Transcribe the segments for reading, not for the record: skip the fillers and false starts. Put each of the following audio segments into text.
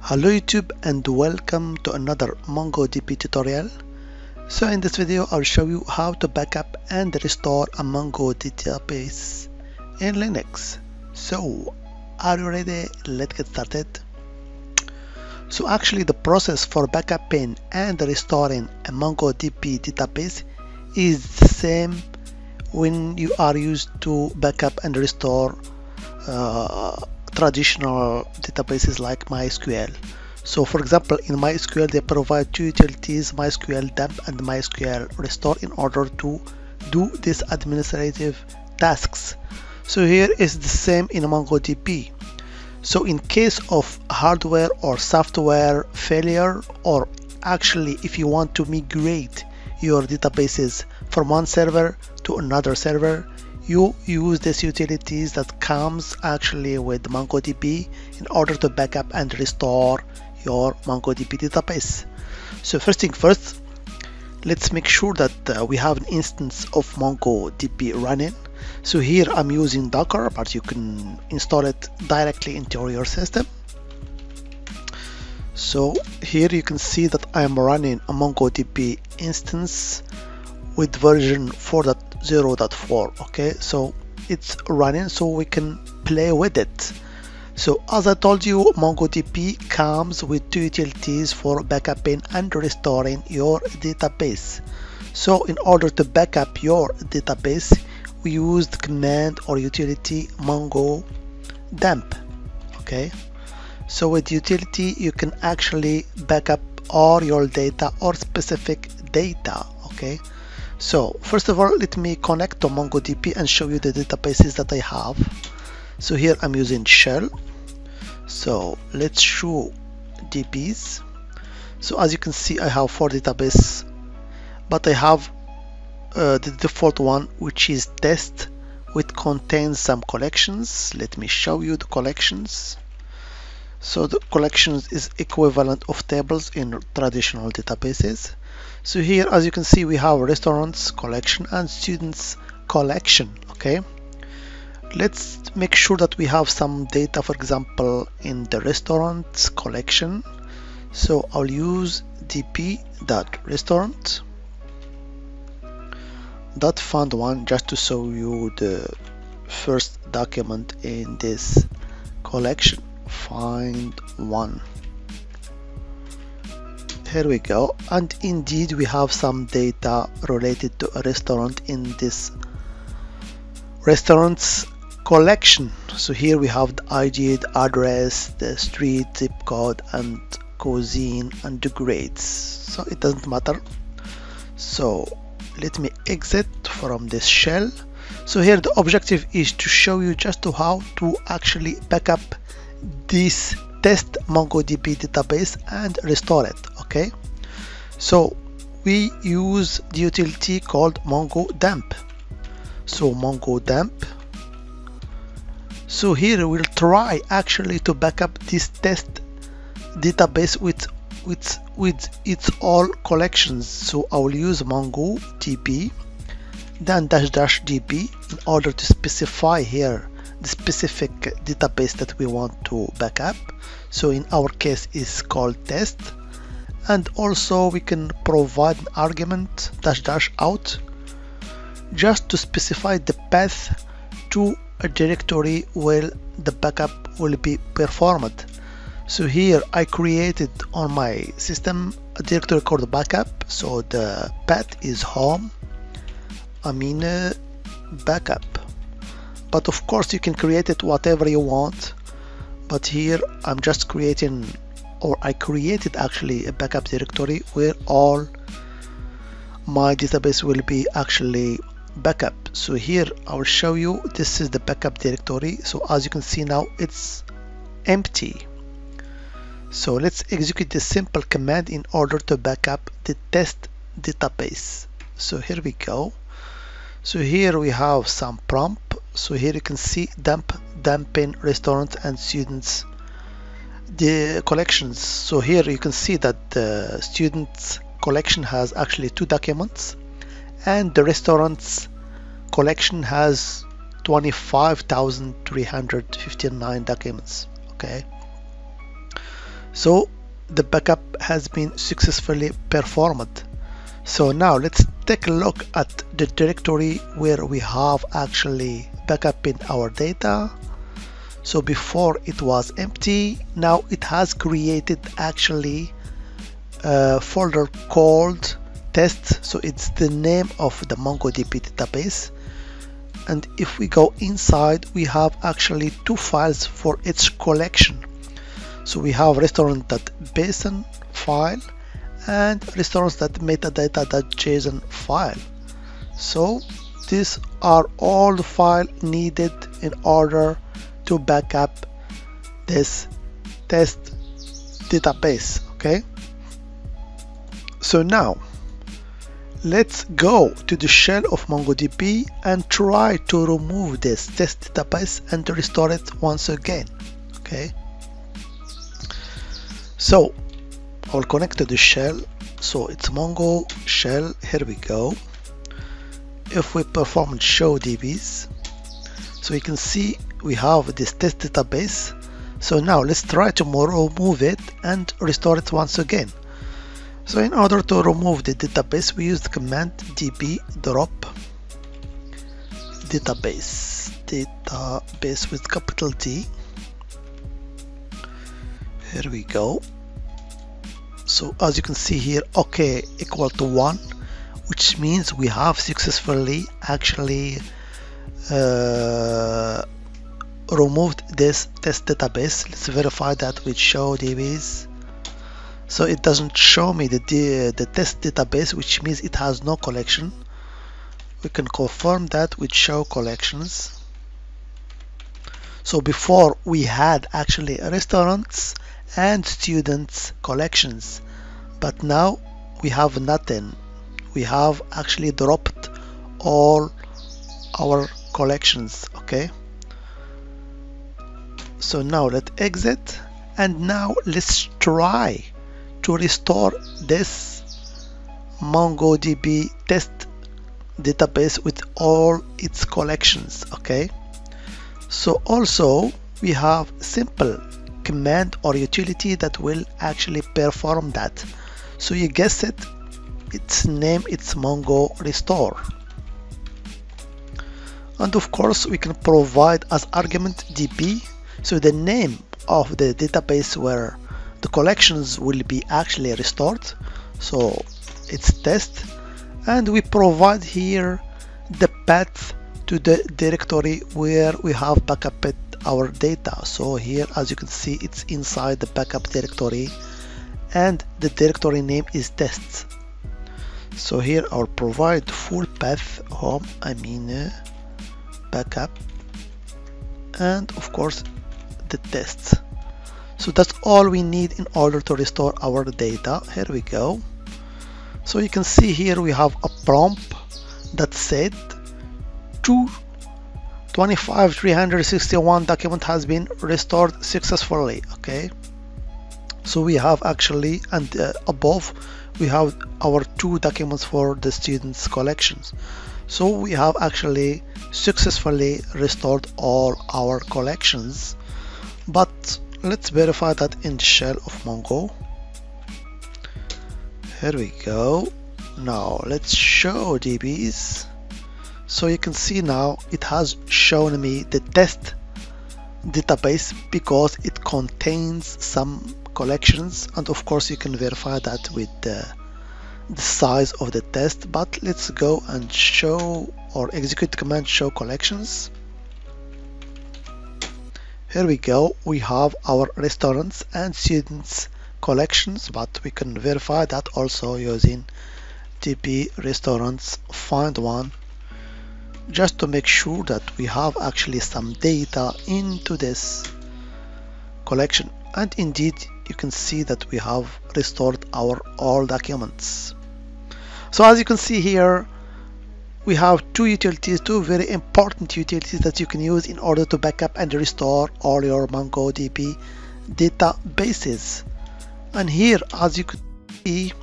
Hello YouTube and welcome to another MongoDB tutorial. So in this video I'll show you how to backup and restore a Mongo database in Linux. So are you ready? Let's get started. So actually the process for backupping and restoring a MongoDB database is the same when you are used to backup and restore traditional databases like MySQL. So for example, in MySQL they provide two utilities, MySQL dump and MySQL restore, in order to do these administrative tasks. So here is the same in MongoDB. So in case of hardware or software failure, or actually if you want to migrate your databases from one server to another server, you use these utilities that comes actually with MongoDB in order to backup and restore your MongoDB database. So first thing first, let's make sure that we have an instance of MongoDB running. So here I'm using Docker, but you can install it directly into your system. So here you can see that I am running a MongoDB instance with version 4.0.4. okay, so it's running, so we can play with it. So as I told you, MongoDB comes with two utilities for backupping and restoring your database. So in order to backup your database, we use the command or utility mongodump. Okay, so with utility you can actually backup all your data or specific data. Okay, so first of all, let me connect to MongoDB and show you the databases that I have. So here I'm using shell. So let's show DBs. So as you can see, I have 4 databases, but I have the default one, which is test, which contains some collections. Let me show you the collections. So the collections is equivalent of tables in traditional databases. So here, as you can see, we have restaurants collection and students collection. Okay, let's make sure that we have some data, for example, in the restaurants collection. So I'll use dp.restaurant.find1 just to show you the first document in this collection. Find one. Here we go, and indeed we have some data related to a restaurant in this restaurants collection. So here we have the ID, the address, the street, zip code, and cuisine, and the grades. So it doesn't matter. So let me exit from this shell. So here the objective is to show you just how to actually backup this test MongoDB database and restore it. Okay, so we use the utility called mongodump. So mongodump. So here we'll try actually to backup this test database with its all collections. So I will use MongoDB, then --db in order to specify here the specific database that we want to backup. So in our case is called test, and also we can provide an argument --out just to specify the path to a directory where the backup will be performed. So here I created on my system a directory called backup. So the path is home, backup. But of course you can create it whatever you want, but here I'm just creating, or I created actually a backup directory where all my database will be actually backup. So here I will show you, this is the backup directory. So as you can see now, it's empty. So let's execute this simple command in order to backup the test database. So here we go. So here we have some prompt. So here you can see dumping restaurants and students the collections. So here you can see that the students collection has actually 2 documents, and the restaurants collection has 25,359 documents. Okay, So the backup has been successfully performed. So now let's take a look at the directory where we have actually backuping our data. So before it was empty, now it has created actually a folder called test. So it's the name of the MongoDB database. And if we go inside, we have actually two files for each collection. So we have restaurant.json file and restaurants.metadata.json file. So these are all the files needed in order to back up this test database. Okay, so now let's go to the shell of MongoDB and try to remove this test database and restore it once again. Okay, so I'll connect to the shell. So it's Mongo shell. Here we go. If we perform show DBs, so you can see we have this test database. So now let's try to remove it and restore it once again. So in order to remove the database, we use the command db drop database with capital D. Here we go. So as you can see here, OK equal to 1, which means we have successfully actually removed this test database. Let's verify that with show DBs. So it doesn't show me the test database, which means it has no collection. We can confirm that with show collections. So before we had actually restaurants and students collections, but now we have nothing. We have actually dropped all our collections. Okay, so now let's exit, and now let's try to restore this MongoDB test database with all its collections. Okay, so also we have simple command or utility that will actually perform that. So you guess it, its name it's mongorestore. And of course we can provide as argument db, so the name of the database where the collections will be actually restored. So it's test, and we provide here the path to the directory where we have backuped our data. So here, as you can see, it's inside the backup directory, and the directory name is tests. So here I'll provide full path home, backup, and of course the tests. So that's all we need in order to restore our data. Here we go. So you can see here we have a prompt that said 225,361 document has been restored successfully. Okay, so we have actually, and above we have our 2 documents for the students collections. So we have actually successfully restored all our collections. But let's verify that in the shell of Mongo. Here we go. Now let's show DBs. So you can see now it has shown me the test database because it contains some collections, and of course you can verify that with the size of the test. But let's go and show or execute the command show collections. Here we go. We have our restaurants and students collections, but we can verify that also using db restaurants find one, just to make sure that we have actually some data into this collection. And indeed you can see that we have restored our all documents. So as you can see here, we have 2 utilities, 2 very important utilities that you can use in order to backup and restore all your MongoDB databases. And here, as you could see,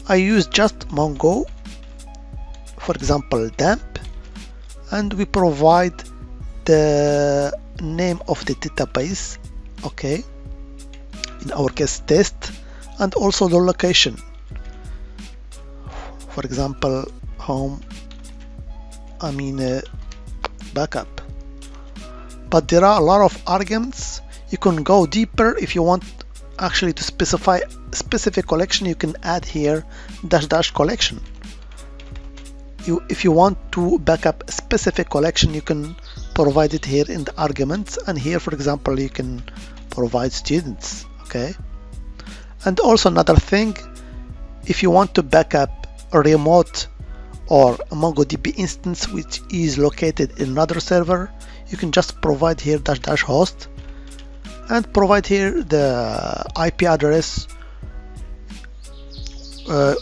I use just Mongo, for example dump, and we provide the name of the database. Okay, in our case test, and also the location, for example home, backup. But there are a lot of arguments. You can go deeper if you want actually to specify specific collection. You can add here -- collection. If you want to backup a specific collection, you can provide it here in the arguments, and here for example you can provide students. Okay, and also another thing, if you want to backup a remote or a MongoDB instance which is located in another server, you can just provide here -- host and provide here the IP address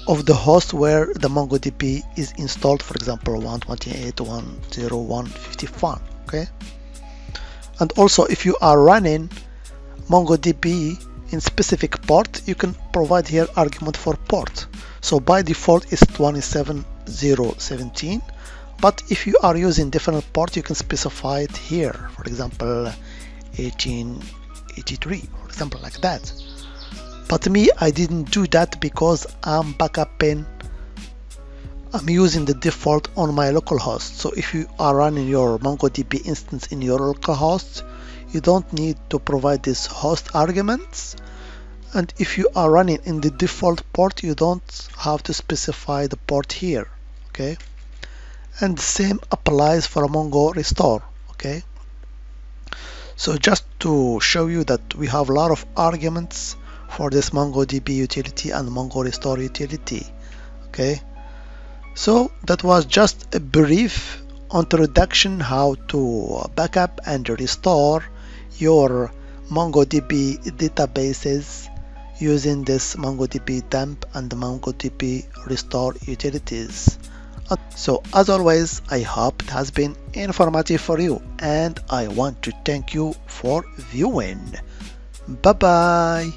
of the host where the MongoDB is installed, for example 128.101.55. Okay, and also if you are running MongoDB in specific port, you can provide here argument for port. So by default it's 27017, but if you are using different port, you can specify it here, for example 1883, for example, like that. But me, I didn't do that because I'm using the default on my local host. So if you are running your MongoDB instance in your local host, you don't need to provide these host arguments. And if you are running in the default port, you don't have to specify the port here. Okay, and the same applies for mongorestore. Okay, so just to show you that we have a lot of arguments for this MongoDB utility and mongorestore utility. Okay, so that was just a brief introduction how to backup and restore your MongoDB databases using this MongoDB dump and the MongoDB restore utilities. So as always, I hope it has been informative for you, and I want to thank you for viewing. Bye bye.